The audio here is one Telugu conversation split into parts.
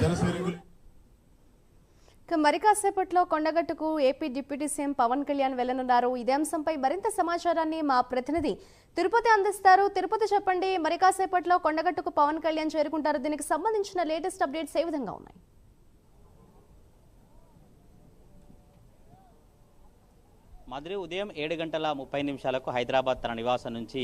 జనసైనికులు మరి కాసేపట్లో కొండగట్టుకు AP deputy CM Pawan Kalyan వెళ్లనున్నారు. ఇదే అంశంపై మరింత సమాచారాన్ని మా ప్రతినిధి తిరుపతి అందిస్తారు. తిరుపతి చెప్పండి, మరి కాసేపట్లో కొండగట్టుకు పవన్ కళ్యాణ్ చేరుకుంటారు. దీనికి సంబంధించిన లేటెస్ట్ అప్డేట్స్ ఏ విధంగా ఉన్నాయి? మాదిరి ఉదయం 7:30 హైదరాబాద్ తన నివాసం నుంచి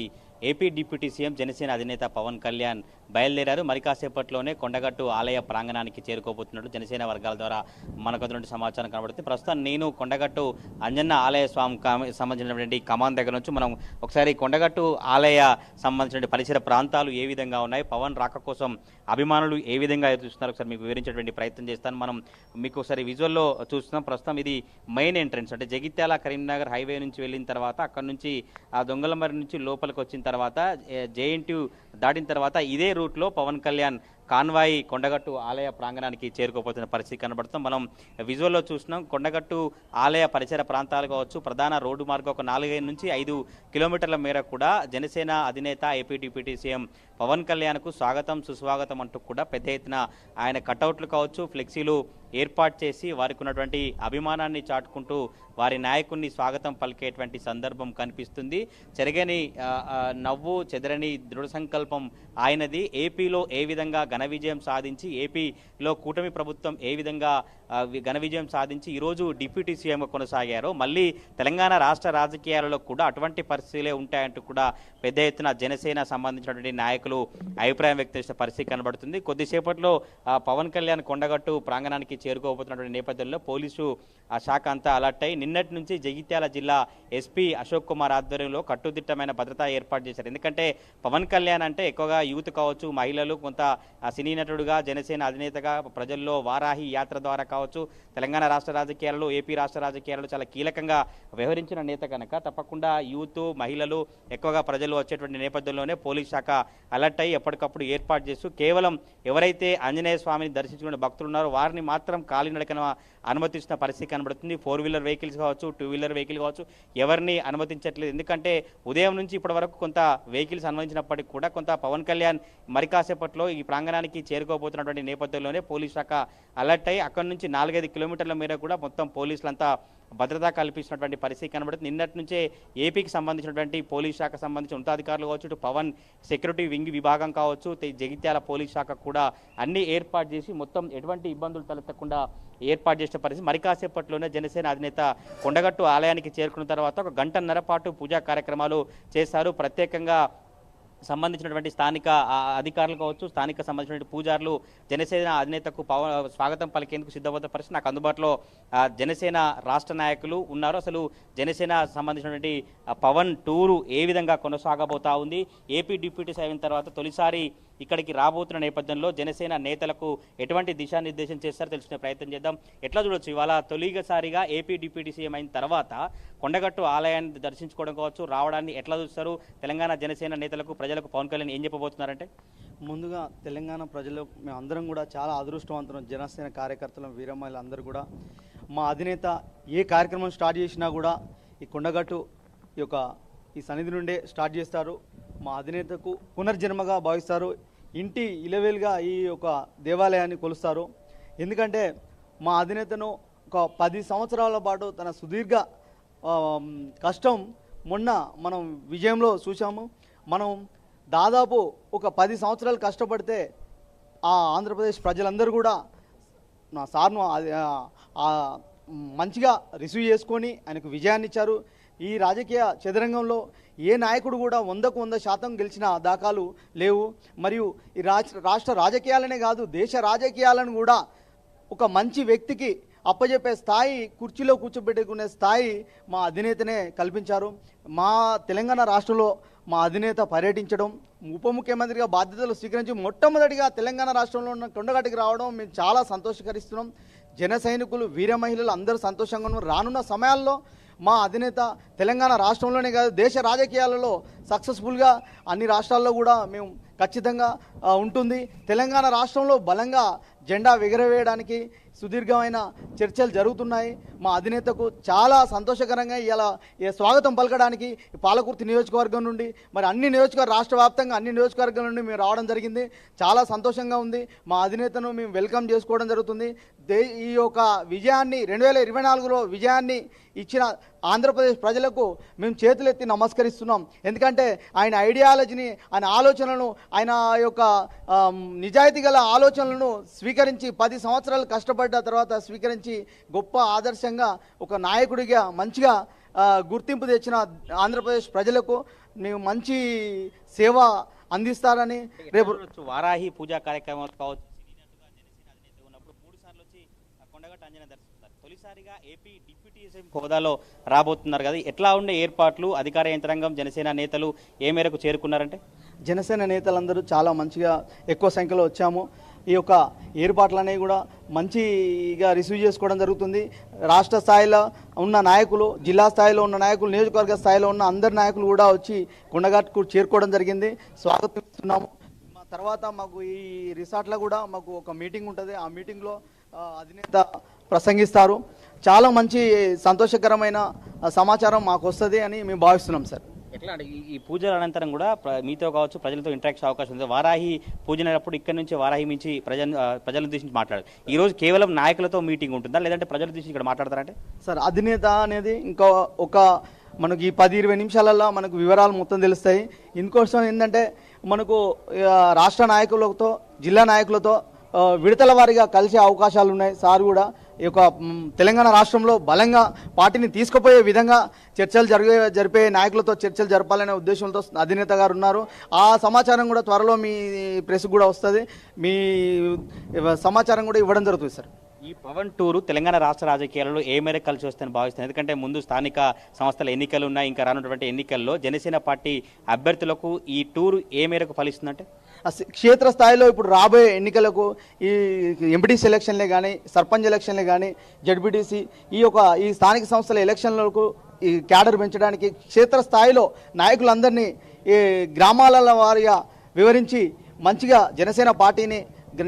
ఏపీ డిప్యూటీ సీఎం జనసేన అధినేత పవన్ కళ్యాణ్ బయలుదేరారు. మరి కాసేపట్లోనే కొండగట్టు ఆలయ ప్రాంగణానికి చేరుకోబోతున్నట్టు జనసేన వర్గాల ద్వారా మనకు అటువంటి సమాచారం కనబడుతుంది. ప్రస్తుతం నేను కొండగట్టు అంజన్న ఆలయ స్వామి సంబంధించినటువంటి కమాన్ దగ్గర నుంచి మనం ఒకసారి కొండగట్టు ఆలయ సంబంధించిన పరిసర ప్రాంతాలు ఏ విధంగా ఉన్నాయి, పవన్ రాక కోసం అభిమానులు ఏ విధంగా చూస్తున్నారు ఒకసారి మీకు వివరించేటువంటి ప్రయత్నం చేస్తాను. మనం మీకు ఒకసారి విజువల్లో చూస్తున్నాం. ప్రస్తుతం ఇది మెయిన్ ఎంట్రన్స్, అంటే జగిత్యాల కరీంనగర్ హైవే నుంచి వెళ్ళిన తర్వాత అక్కడ నుంచి ఆ దొంగలమర్రి నుంచి లోపలికి వచ్చిన తర్వాత జేఎన్టీయూ దాటిన తర్వాత ఇదే రూట్లో పవన్ కళ్యాణ్ కాన్వాయి కొండగట్టు ఆలయ ప్రాంగణానికి చేరుకోపోతున్న పరిస్థితి కనబడుతాం. మనం విజువల్లో చూస్తున్నాం. కొండగట్టు ఆలయ పరిసర ప్రాంతాలు కావచ్చు, ప్రధాన రోడ్డు మార్గం ఒక 4 నుంచి 5 కిలోమీటర్ల మేర కూడా జనసేన అధినేత ఏపీ డిప్యూటీ సీఎం పవన్ కళ్యాణ్కు స్వాగతం సుస్వాగతం అంటూ కూడా పెద్ద ఎత్తున ఆయన కటౌట్లు కావచ్చు, ఫ్లెక్సీలు ఏర్పాటు చేసి వారికి ఉన్నటువంటి అభిమానాన్ని చాటుకుంటూ వారి నాయకుడిని స్వాగతం పలికేటువంటి సందర్భం కనిపిస్తుంది. చెరగని నవ్వు చెదరని దృఢ సంకల్పం ఆయనది. ఏపీలో ఏ విధంగా ఘన విజయం సాధించి, ఏపీలో కూటమి ప్రభుత్వం ఏ విధంగా ఘన విజయం సాధించి ఈరోజు డిప్యూటీ సీఎంగా కొనసాగారో మళ్ళీ తెలంగాణ రాష్ట్ర రాజకీయాలలో కూడా అటువంటి పరిస్థితులే ఉంటాయంటూ కూడా పెద్ద ఎత్తున జనసేన సంబంధించినటువంటి నాయకులు అభిప్రాయం వ్యక్తం చేసిన పరిస్థితి కనబడుతుంది. కొద్దిసేపట్లో పవన్ కళ్యాణ్ కొండగట్టు ప్రాంగణానికి చేరుకోబోతున్నటువంటి నేపథ్యంలో పోలీసు శాఖ అంతా అలర్ట్ అయి నిన్నటి నుంచి జగిత్యాల జిల్లా ఎస్పీ అశోక్ కుమార్ ఆధ్వర్యంలో కట్టుదిట్టమైన భద్రత ఏర్పాటు చేశారు. ఎందుకంటే పవన్ కళ్యాణ్ అంటే ఎక్కువగా యూత్ కావచ్చు, మహిళలు, కొంత సినీ నటుడుగా జనసేన అధినేతగా ప్రజల్లో వారాహి యాత్ర ద్వారా కావచ్చు, తెలంగాణ రాష్ట్ర రాజకీయాలలో ఏపీ రాష్ట్ర రాజకీయాలలో చాలా కీలకంగా వ్యవహరించిన నేత కనుక తప్పకుండా యూత్ మహిళలు ఎక్కువగా ప్రజలు వచ్చేటువంటి నేపథ్యంలోనే పోలీస్ శాఖ అలర్ట్ అయ్యి ఎప్పటికప్పుడు ఏర్పాటు చేస్తూ కేవలం ఎవరైతే ఆంజనేయ స్వామిని దర్శించుకునే భక్తులు ఉన్నారో వారిని మాత్రం కాలినడకన అనుమతిస్తున్న పరిస్థితి కనబడుతుంది. 4-వీలర్ వెహికల్స్ కావచ్చు, 2-వీలర్ వెహికల్ కావచ్చు, ఎవరిని అనుమతించట్లేదు. ఎందుకంటే ఉదయం నుంచి ఇప్పటి వరకు కొంత వెహికల్స్ అనుమతించినప్పటికీ కూడా కొంత పవన్ కళ్యాణ్ మరి కాసేపట్లో ఈ ప్రాంగణానికి చేరుకోబోతున్నటువంటి నేపథ్యంలోనే పోలీస్ శాఖ అలర్ట్ అయ్యి అక్కడి నుంచి 4-5 కిలోమీటర్ల మేర కూడా మొత్తం పోలీసులంతా భద్రత కల్పించినటువంటి పరిస్థితి కనబడుతుంది. నిన్నటి నుంచే ఏపీకి సంబంధించినటువంటి పోలీస్ శాఖ సంబంధించిన ఉన్నతాధికారులు కావచ్చు, ఇటు పవన్ సెక్యూరిటీ వింగ్ విభాగం కావచ్చు, జగిత్యాల పోలీస్ శాఖ కూడా అన్ని ఏర్పాటు చేసి మొత్తం ఎటువంటి ఇబ్బందులు తలెత్తకుండా ఏర్పాటు చేసిన పరిస్థితి. మరి కాసేపట్లోనే జనసేన అధినేత కొండగట్టు ఆలయానికి చేరుకున్న తర్వాత ఒక 1.5 గంటల పాటు పూజా కార్యక్రమాలు చేశారు. ప్రత్యేకంగా సంబంధించినటువంటి స్థానిక అధికారులు కావచ్చు, స్థానిక సంబంధించినటువంటి పూజారులు జనసేన అధినేతకు స్వాగతం పలికేందుకు సిద్ధమవుతున్న పరిస్థితి. నాకు అందుబాటులో జనసేన రాష్ట్ర నాయకులు ఉన్నారు. అసలు జనసేన సంబంధించినటువంటి పవన్ టూరు ఏ విధంగా కొనసాగబోతా ఉంది, ఏపీ డిప్యూటీ అయిన తర్వాత తొలిసారి ఇక్కడికి రాబోతున్న నేపథ్యంలో జనసేన నేతలకు ఎటువంటి దిశానిర్దేశం చేస్తారో తెలుసుకునే ప్రయత్నం చేద్దాం. ఎట్లా చూడొచ్చు, ఇవాళ తొలిసారిగా ఏపీ డిప్యూటీ సీఎం అయిన తర్వాత కొండగట్టు ఆలయాన్ని దర్శించుకోవడం కావచ్చు, రావడాన్ని ఎట్లా చూస్తారు? తెలంగాణ జనసేన నేతలకు ప్రజలకు పవన్ కళ్యాణ్ ఏం చెప్పబోతున్నారంటే, ముందుగా తెలంగాణ ప్రజలు మేము అందరం కూడా చాలా అదృష్టవంతులం. జనసేన కార్యకర్తలు, వీరమ్మలు అందరూ కూడా మా అధినేత ఏ కార్యక్రమం స్టార్ట్ చేసినా కూడా ఈ కొండగట్టు ఈ సన్నిధి నుండే స్టార్ట్ చేస్తారు. మా అధినేతకు పునర్జన్మగా భావిస్తారు. ఇంటి ఇలవేలుగా ఈ దేవాలయాన్ని కొలుస్తారు. ఎందుకంటే మా అధినేతను ఒక 10 సంవత్సరాల పాటు తన సుదీర్ఘ కష్టం మొన్న మనం విజయంలో చూసాము. మనం దాదాపు ఒక 10 సంవత్సరాలు కష్టపడితే ఆ ఆంధ్రప్రదేశ్ ప్రజలందరూ కూడా నా సార్ను మంచిగా రిసీవ్ చేసుకొని ఆయనకు విజయాన్ని ఇచ్చారు. ఈ రాజకీయ చదరంగంలో ఏ నాయకుడు కూడా 100కు 100% గెలిచిన దాఖలు లేవు. మరియు ఈ రాష్ట్ర రాజకీయాలనే కాదు, దేశ రాజకీయాలను కూడా ఒక మంచి వ్యక్తికి అప్పజెప్పే స్థాయి, కుర్చీలో కూర్చోబెట్టుకునే స్థాయి మా అధినేతనే కల్పించారు. మా తెలంగాణ రాష్ట్రంలో మా అధినేత పర్యటించడం, ఉప ముఖ్యమంత్రిగా బాధ్యతలు స్వీకరించి మొట్టమొదటిగా తెలంగాణ రాష్ట్రంలో ఉన్న కొండగట్టుకి రావడం మేము చాలా సంతోషకరిస్తున్నాం. జన సైనికులు, వీర మహిళలు అందరూ సంతోషంగా ఉన్నారు. రానున్న సమయాల్లో మా అధినేత తెలంగాణ రాష్ట్రంలోనే కాదు దేశ రాజకీయాలలో సక్సెస్ఫుల్గా అన్ని రాష్ట్రాల్లో కూడా మేము ఖచ్చితంగా ఉంటుంది. తెలంగాణ రాష్ట్రంలో బలంగా జెండా ఎగరవేయడానికి సుదీర్ఘమైన చర్చలు జరుగుతున్నాయి. మా అధినేతకు చాలా సంతోషకరంగా ఇలా స్వాగతం పలకడానికి పాలకుర్తి నియోజకవర్గం నుండి మరి అన్ని రాష్ట్ర వ్యాప్తంగా అన్ని నియోజకవర్గాల నుండి మేము రావడం జరిగింది. చాలా సంతోషంగా ఉంది. మా అధినేతను మేము వెల్కమ్ చేసుకోవడం జరుగుతుంది. ఈ యొక్క విజయాన్ని 2024లో విజయాన్ని ఇచ్చిన ఆంధ్రప్రదేశ్ ప్రజలకు మేము చేతులెత్తి నమస్కరిస్తున్నాం. ఎందుకంటే ఆయన ఐడియాలజీని, ఆయన ఆలోచనలను, ఆయన యొక్క నిజాయితీ గల ఆలోచనలను స్వీకరించి 10 సంవత్సరాలు కష్టపడ్డ తర్వాత స్వీకరించి గొప్ప ఆదర్శంగా ఒక నాయకుడిగా మంచిగా గుర్తింపు తెచ్చిన ఆంధ్రప్రదేశ్ ప్రజలకు మేము మంచి సేవ అందిస్తారని రేపు వారాహి పూజా కార్యక్రమాలు కావచ్చు తొలిసారిగా ఏపీ డిప్యూటీ సీఎం హోదాలో రాబోతున్నారు కదా, ఎట్లా ఉండే ఏర్పాట్లు, అధికార యంత్రాంగం, జనసేన నేతలు ఏ మేరకు చేరుకున్నారంటే? జనసేన నేతలందరూ చాలా మంచిగా ఎక్కువ సంఖ్యలో వచ్చాము. ఈ యొక్క ఏర్పాట్లనేవి కూడా మంచిగా రిసీవ్ చేసుకోవడం జరుగుతుంది. రాష్ట్ర స్థాయిలో ఉన్న నాయకులు, జిల్లా స్థాయిలో ఉన్న నాయకులు, నియోజకవర్గ స్థాయిలో ఉన్న అందరి నాయకులు కూడా వచ్చి కొండగట్టుకు చేరుకోవడం జరిగింది. స్వాగతిస్తున్నాము. తర్వాత మాకు ఈ రిసార్ట్లో కూడా మాకు ఒక మీటింగ్ ఉంటుంది. ఆ మీటింగ్లో అధినేత ప్రసంగిస్తారు. చాలా మంచి సంతోషకరమైన సమాచారం మాకు వస్తుంది అని మేము భావిస్తున్నాం సార్. ఎట్లా అంటే ఈ పూజల అనంతరం కూడా మీతో కావచ్చు ప్రజలతో ఇంటరాక్షన్ అవకాశం ఉంది. వారాహి పూజనప్పుడు ఇక్కడ నుంచి వారాహి నుంచి ప్రజలను ఉద్దేశించి మాట్లాడారు. ఈ రోజు కేవలం నాయకులతో మీటింగ్ ఉంటుందా, లేదంటే ప్రజల ఉద్దేశించి ఇక్కడ మాట్లాడతారంటే? సార్, అధినేత అనేది ఇంకా ఒక మనకి 10-20 నిమిషాలలో మనకు వివరాలు మొత్తం తెలుస్తాయి. ఇంకోసం ఏంటంటే మనకు రాష్ట్ర నాయకులతో, జిల్లా నాయకులతో విడతల వారీగా కలిసే అవకాశాలు ఉన్నాయి. సార్ కూడా ఈ యొక్క తెలంగాణ రాష్ట్రంలో బలంగా పార్టీని తీసుకుపోయే విధంగా చర్చలు జరిపే నాయకులతో చర్చలు జరపాలనే ఉద్దేశంతో అధినేత గారు ఉన్నారు. ఆ సమాచారం కూడా త్వరలో మీ ప్రెస్ కూడా వస్తుంది. మీ సమాచారం కూడా ఇవ్వడం జరుగుతుంది సార్. ఈ పవన్ టూరు తెలంగాణ రాష్ట్ర రాజకీయాలలో ఏ మేరకు కలిసి వస్తుందని భావిస్తుంది? ఎందుకంటే ముందు స్థానిక సంస్థల ఎన్నికలు ఉన్నాయి, ఇంకా రానున్నటువంటి ఎన్నికల్లో జనసేన పార్టీ అభ్యర్థులకు ఈ టూరు ఏ మేరకు ఫలిస్తుందంటే? క్షేత్ర స్థాయిలో ఇప్పుడు రాబోయే ఎన్నికలకు ఈ ఎంపీటీసీ ఎలక్షన్లే కానీ, సర్పంచ్ ఎలక్షన్లే కానీ, జడ్పీటీసీ ఈ స్థానిక సంస్థల ఎలక్షన్లకు ఈ క్యాడర్ పెంచడానికి క్షేత్ర స్థాయిలో నాయకులందరినీ ఈ గ్రామాల వారీగా వివరించి మంచిగా జనసేన పార్టీని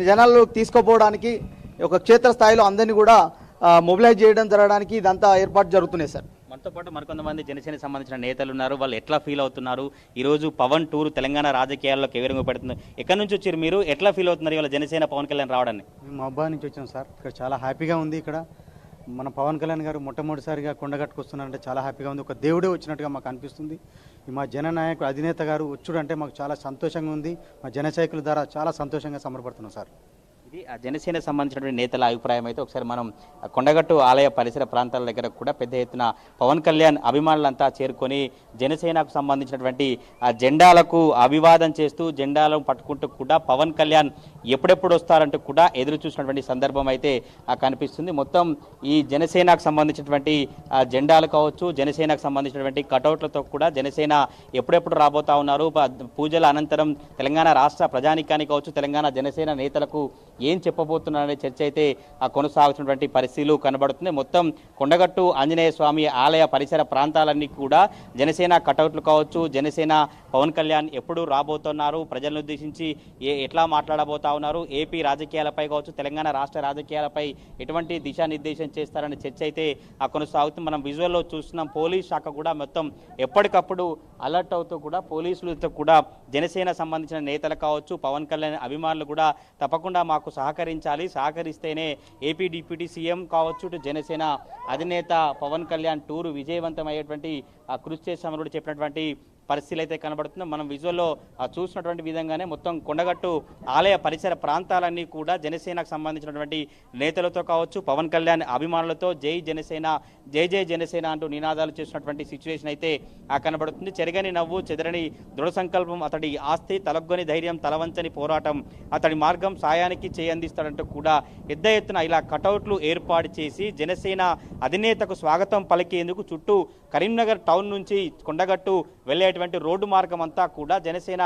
జనాల్లోకి తీసుకుపోవడానికి ఒక క్షేత్ర స్థాయిలో అందరినీ కూడా మొబిలైజ్ చేయడం జరగడానికి ఇదంతా ఏర్పాటు జరుగుతున్నాయి సార్. మనతో పాటు మరికొంతమంది జనసేనకు సంబంధించిన నేతలు ఉన్నారు. వాళ్ళు ఎట్లా ఫీల్ అవుతున్నారు? ఈరోజు పవన్ టూర్ తెలంగాణ రాజకీయాల్లోకి ఏ విధంగా పెడుతుంది? ఎక్కడి నుంచి వచ్చారు మీరు? ఎట్లా ఫీల్ అవుతున్నారు ఇవాళ జనసేన పవన్ కళ్యాణ్ రావడాన్ని? మేము అబ్బాయి నుంచి వచ్చాం సార్. ఇక్కడ చాలా హ్యాపీగా ఉంది. ఇక్కడ మన పవన్ కళ్యాణ్ గారు మొట్టమొదటిసారిగా కొండగట్టుకు వస్తున్నారంటే చాలా హ్యాపీగా ఉంది. ఒక దేవుడే వచ్చినట్టుగా మాకు అనిపిస్తుంది. మా జననాయకుడు అధినేత గారు వచ్చుడంటే మాకు చాలా సంతోషంగా ఉంది. మా జనసైకుల ద్వారా చాలా సంతోషంగా సమర్పడుతున్నాం సార్. ఇది ఆ జనసేనకు సంబంధించినటువంటి నేతల అభిప్రాయం. అయితే ఒకసారి మనం కొండగట్టు ఆలయ పరిసర ప్రాంతాల దగ్గర కూడా పెద్ద ఎత్తున పవన్ కళ్యాణ్ అభిమానులంతా చేరుకొని జనసేనకు సంబంధించినటువంటి ఆ జెండాలకు అభివాదం చేస్తూ జెండాలను పట్టుకుంటూ కూడా పవన్ కళ్యాణ్ ఎప్పుడెప్పుడు వస్తారంటూ కూడా ఎదురు చూసినటువంటి సందర్భం అయితే కనిపిస్తుంది. మొత్తం ఈ జనసేనకు సంబంధించినటువంటి జెండాలు కావచ్చు, జనసేనకు సంబంధించినటువంటి కటౌట్లతో కూడా జనసేన ఎప్పుడెప్పుడు రాబోతా ఉన్నారు, పూజల అనంతరం తెలంగాణ రాష్ట్ర ప్రజానికానికి కావచ్చు, తెలంగాణ జనసేన నేతలకు ఏం చెప్పబోతున్నారనే చర్చ అయితే కొనసాగుతున్నటువంటి పరిస్థితులు కనబడుతుంది. మొత్తం కొండగట్టు ఆంజనేయ స్వామి ఆలయ పరిసర ప్రాంతాలన్నీ కూడా జనసేన కటౌట్లు కావచ్చు, జనసేన పవన్ కళ్యాణ్ ఎప్పుడు రాబోతున్నారు, ప్రజలను ఉద్దేశించి ఎట్లా మాట్లాడబోతా ఉన్నారు, ఏపీ రాజకీయాలపై కావచ్చు, తెలంగాణ రాష్ట్ర రాజకీయాలపై ఎటువంటి దిశానిర్దేశం చేస్తారనే చర్చ అయితే కొనసాగుతుంది. మనం విజువల్లో చూస్తున్నాం. పోలీస్ శాఖ కూడా మొత్తం ఎప్పటికప్పుడు అలర్ట్ అవుతూ కూడా పోలీసులతో కూడా జనసేన సంబంధించిన నేతలు కావచ్చు, పవన్ కళ్యాణ్ అభిమానులు కూడా తప్పకుండా మాకు సహకరించాలి, సహకరిస్తేనే ఏపీ డిప్యూటీ సీఎం కావచ్చు, జనసేన అధినేత పవన్ కళ్యాణ్ టూరు విజయవంతం అయ్యేటువంటి కృషి చేస్తామని కూడా చెప్పినటువంటి పరిస్థితులు అయితే కనబడుతుంది. మనం విజువల్లో చూసినటువంటి విధంగానే మొత్తం కొండగట్టు ఆలయ పరిసర ప్రాంతాలన్నీ కూడా జనసేనకు సంబంధించినటువంటి నేతలతో కావచ్చు, పవన్ కళ్యాణ్ అభిమానులతో జై జనసేన, జై జై జనసేన అంటూ నినాదాలు చేసినటువంటి సిచ్యువేషన్ అయితే కనబడుతుంది. చెరగని నవ్వు, చెదరని దృఢ సంకల్పం, అతడి ఆస్తి, తలగ్గొని ధైర్యం, తలవంచని పోరాటం, అతడి మార్గం సాయానికి చేయందిస్తాడంటూ కూడా పెద్ద ఎత్తున ఇలా కటౌట్లు ఏర్పాటు చేసి జనసేన అధినేతకు స్వాగతం పలికేందుకు చుట్టూ కరీంనగర్ టౌన్ నుంచి కొండగట్టు వెళ్ళేటువంటి రోడ్డు మార్గం అంతా కూడా జనసేన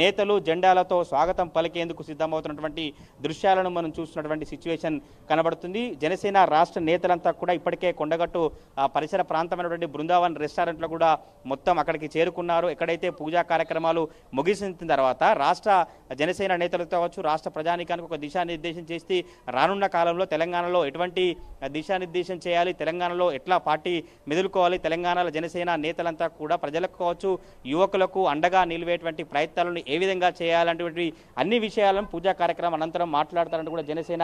నేతలు జెండాలతో స్వాగతం పలికేందుకు సిద్ధమవుతున్నటువంటి దృశ్యాలను మనం చూస్తున్నటువంటి సిచ్యువేషన్ కనబడుతుంది. జనసేన రాష్ట్ర నేతలంతా కూడా ఇప్పటికే కొండగట్టు పరిసర ప్రాంతమైనటువంటి బృందావన్ రెస్టారెంట్లో కూడా మొత్తం అక్కడికి చేరుకున్నారు. ఎక్కడైతే పూజా కార్యక్రమాలు ముగిసిన తర్వాత రాష్ట్ర జనసేన నేతలతో కావచ్చు, రాష్ట్ర ప్రజానీకానికి ఒక దిశానిర్దేశం చేసి రానున్న కాలంలో తెలంగాణలో ఎటువంటి దిశానిర్దేశం చేయాలి, తెలంగాణలో ఎట్లా పార్టీ మెదులుకోవాలి, తెలంగాణలో జనసేన నేతలంతా కూడా ప్రజలకు కావచ్చు, యువకులకు అండగా నిలివేటువంటి ప్రయత్నాలను ఏ విధంగా చేయాలనేటువంటి అన్ని విషయాలను పూజా కార్యక్రమం అనంతరం మాట్లాడతారంటూ కూడా జనసేన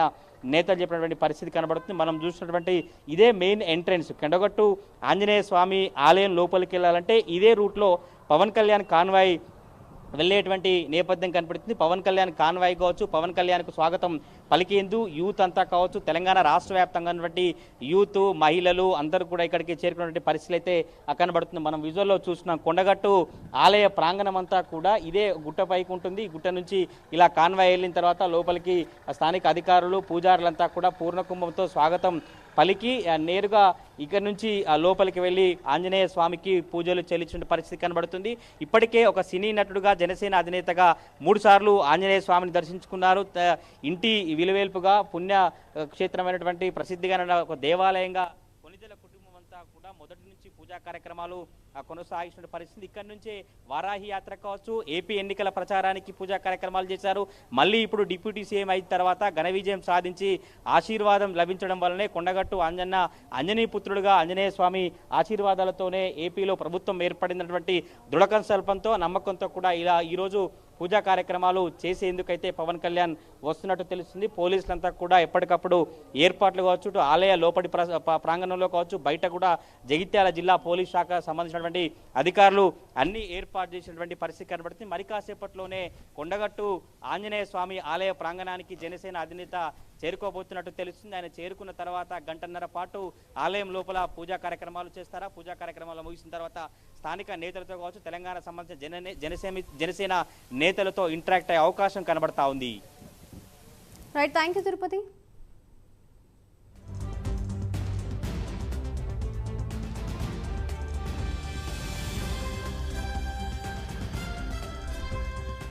నేతలు చెప్పినటువంటి పరిస్థితి కనబడుతుంది. మనం చూసినటువంటి ఇదే మెయిన్ ఎంట్రెన్స్ కొండగట్టు ఆంజనేయ స్వామి ఆలయం లోపలికి వెళ్ళాలంటే ఇదే రూట్లో పవన్ కళ్యాణ్ కాన్వాయ్ వెళ్ళేటువంటి నేపథ్యం కనపడుతుంది. పవన్ కళ్యాణ్ కాన్వాయ్ కావచ్చు, పవన్ కళ్యాణ్కు స్వాగతం పలికేందు యూత్ అంతా కావచ్చు, తెలంగాణ రాష్ట్ర వ్యాప్తంగా ఉన్నటువంటి యూత్ మహిళలు అందరూ కూడా ఇక్కడికి చేరుకున్నటువంటి పరిస్థితులు అయితే కనబడుతుంది. మనం విజువల్లో చూస్తున్నాం. కొండగట్టు ఆలయ ప్రాంగణం అంతా కూడా ఇదే గుట్ట పైకి ఉంటుంది. ఈ గుట్ట నుంచి ఇలా కాన్వాయ్ వెళ్ళిన తర్వాత లోపలికి స్థానిక అధికారులు పూజారులంతా కూడా పూర్ణకుంభంతో స్వాగతం పలికి నేరుగా ఇక్కడ నుంచి లోపలికి వెళ్ళి ఆంజనేయ స్వామికి పూజలు చెల్లించిన పరిస్థితి కనబడుతుంది. ఇప్పటికే ఒక సినీ నటుడుగా జనసేన అధినేతగా 3 సార్లు ఆంజనేయ స్వామిని దర్శించుకున్నారు. ఇంటి విలువేల్పుగా పుణ్య క్షేత్రమైనటువంటి ప్రసిద్ధిగా ఒక దేవాలయంగా కొనిదెల కుటుంబం అంతా కూడా మొదటి నుంచి పూజా కార్యక్రమాలు కొనసాగిస్తున్న పరిస్థితి. ఇక్కడి నుంచే వారాహి యాత్ర కావచ్చు, ఏపీ ఎన్నికల ప్రచారానికి పూజా కార్యక్రమాలు చేశారు. మళ్ళీ ఇప్పుడు డిప్యూటీ సీఎం అయిన తర్వాత ఘన విజయం సాధించి ఆశీర్వాదం లభించడం వల్లనే కొండగట్టు అంజనీ పుత్రుడుగా ఆంజనేయ స్వామి ఆశీర్వాదాలతోనే ఏపీలో ప్రభుత్వం ఏర్పడినటువంటి దృఢ సంకల్పంతో నమ్మకంతో కూడా ఇలా ఈరోజు పూజా కార్యక్రమాలు చేసేందుకైతే పవన్ కళ్యాణ్ వస్తున్నట్టు తెలుస్తుంది. పోలీసులంతా కూడా ఎప్పటికప్పుడు ఏర్పాట్లు కావచ్చు, ఆలయ లోపలి ప్రాంగణంలో కావచ్చు, బయట కూడా జగిత్యాల జిల్లా పోలీస్ శాఖ సంబంధించినటువంటి అధికారులు అన్ని ఏర్పాటు చేసినటువంటి పరిస్థితి కనబడుతుంది. మరి కాసేపట్లోనే కొండగట్టు ఆంజనేయ స్వామి ఆలయ ప్రాంగణానికి జనసేన అధినేత చేరుకోబోతున్నట్టు తెలుస్తుంది. ఆయన చేరుకున్న తర్వాత గంటన్నర పాటు ఆలయం లోపల పూజా కార్యక్రమాలు చేస్తారా. పూజా కార్యక్రమాలు ముగిసిన తర్వాత స్థానిక నేతలతో కావచ్చు, తెలంగాణ సంబంధించిన జనసేన నేతలతో ఇంటరాక్ట్ అయ్యే అవకాశం కనబడతా ఉంది. Right, thank you Tirupati.